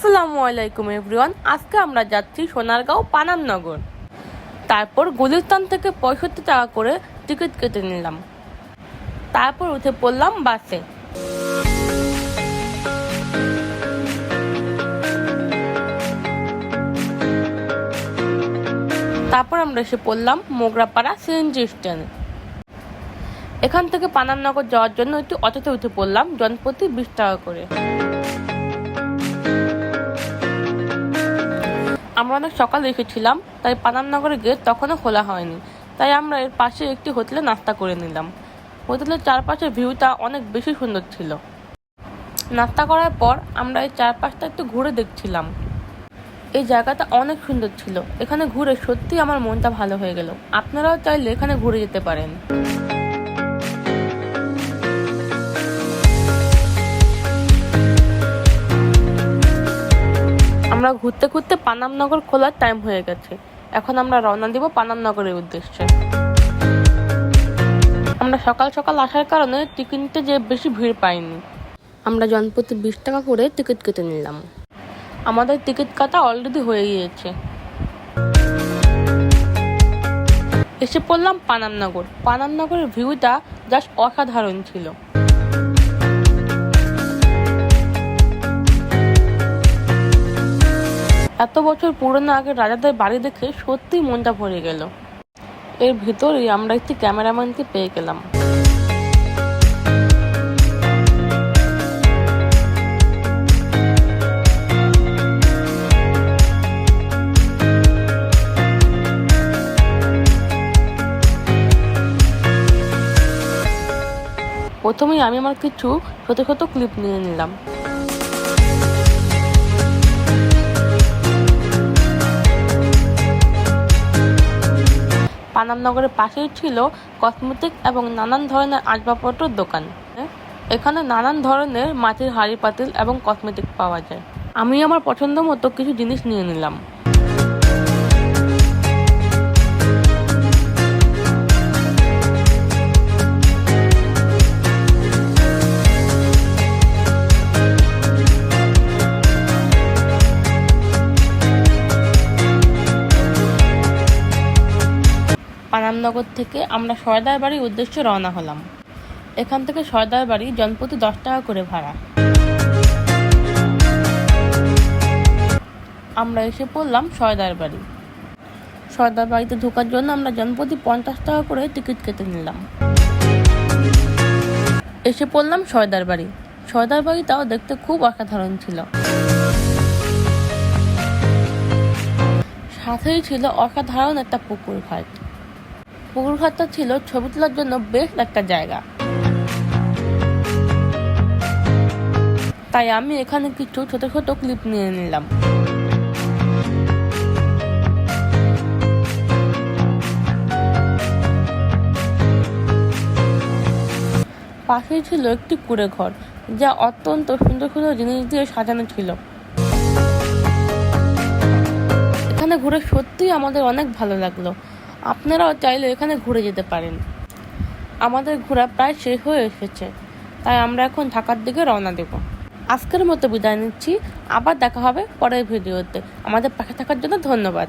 আসসালামু আলাইকুম এভরিওয়ান। আজকে আমরা যাচ্ছি সোনারগাঁও পানামনগর। তারপর গুলিস্তান থেকে 65 টাকা করে টিকিট কেটে নিলাম। তারপর উঠে পড়লাম বাসে। তারপর আমরা এসে পড়লাম মোগরাপাড়া সিএনজি স্ট্যান্ডে। এখান থেকে পানামনগর যাওয়ার জন্য একটি অটোতে উঠে পড়লাম, জনপ্রতি 20 টাকা করে। আমরা অনেক সকালে এসেছিলাম, তাই পানামনগরের গেট তখনও খোলা হয়নি। তাই আমরা এর পাশে একটি হোটেলে নাস্তা করে নিলাম। হোটেলের চারপাশের ভিউটা অনেক বেশি সুন্দর ছিল। নাস্তা করার পর আমরা এই চারপাশটা একটু ঘুরে দেখছিলাম। এই জায়গাটা অনেক সুন্দর ছিল। এখানে ঘুরে সত্যি আমার মনটা ভালো হয়ে গেল। আপনারাও চাইলে এখানে ঘুরে যেতে পারেন। আমরা ঘুরতে ঘুরতে পানামনগর খোলার টাইম হয়ে গেছে। এখন আমরা রওনা দিব পানামনগরের উদ্দেশ্যে। আমরা সকাল সকাল আসার কারণে টিকিটে যে বেশি ভিড় পাইনি। আমরা জনপ্রতি 20 টাকা করে টিকিট কেটে নিলাম। আমাদের টিকিট কাটা অলরেডি হয়ে গিয়েছে। এসে পড়লাম পানামনগর। পানামনগরের ভিউটা জাস্ট অসাধারণ ছিল। এত বছর পুরনো আগের রাজাদের বাড়ি দেখে সত্যি মনটা ভরে গেল। এর ভিতরেই আমরা একটি ক্যামেরাম্যানকে পেয়ে গেলাম। প্রথমেই আমি আমার কিছু ছোট ছোট ক্লিপ নিয়ে নিলাম। পানামনগরের পাশেই ছিল কসমেটিক এবং নানান ধরনের আসবাবপত্রের দোকান। এখানে নানান ধরনের মাটির হাঁড়ি পাতিল এবং কসমেটিক পাওয়া যায়। আমি আমার পছন্দ মতো কিছু জিনিস নিয়ে নিলাম। পানামনগর থেকে আমরা সর্দার বাড়ির উদ্দেশ্যে রওনা হলাম। এখান থেকে সর্দার বাড়ি জনপ্রতি 10 টাকা করে ভাড়া। আমরা এসে পড়লাম সর্দার বাড়ি। সর্দার বাড়িতে ঢোকার জন্য আমরা জনপ্রতি 50 টাকা করে টিকিট কেটে নিলাম। এসে পড়লাম সর্দার বাড়ি। সর্দার বাড়িটাও দেখতে খুব অসাধারণ ছিল। সাথেই ছিল অসাধারণ একটা পুকুর ঘাট। পুকুর ঘাটটা ছিল ছবি তোলার জন্য বেশ একটা জায়গা। তাই আমি এখানে কিছু ছোট ছোট ক্লিপ নিয়ে নিলাম। পাশেই ছিল একটি কুঁড়ে ঘর, যা অত্যন্ত সুন্দর সুন্দর জিনিস দিয়ে সাজানো ছিল। এখানে ঘুরে সত্যি আমাদের অনেক ভালো লাগলো। আপনারাও চাইলে এখানে ঘুরে যেতে পারেন। আমাদের ঘোরা প্রায় শেষ হয়ে এসেছে, তাই আমরা এখন ঢাকার দিকে রওনা দেব। আজকের মতো বিদায় নিচ্ছি। আবার দেখা হবে পরের ভিডিওতে। আমাদের পাশে থাকার জন্য ধন্যবাদ।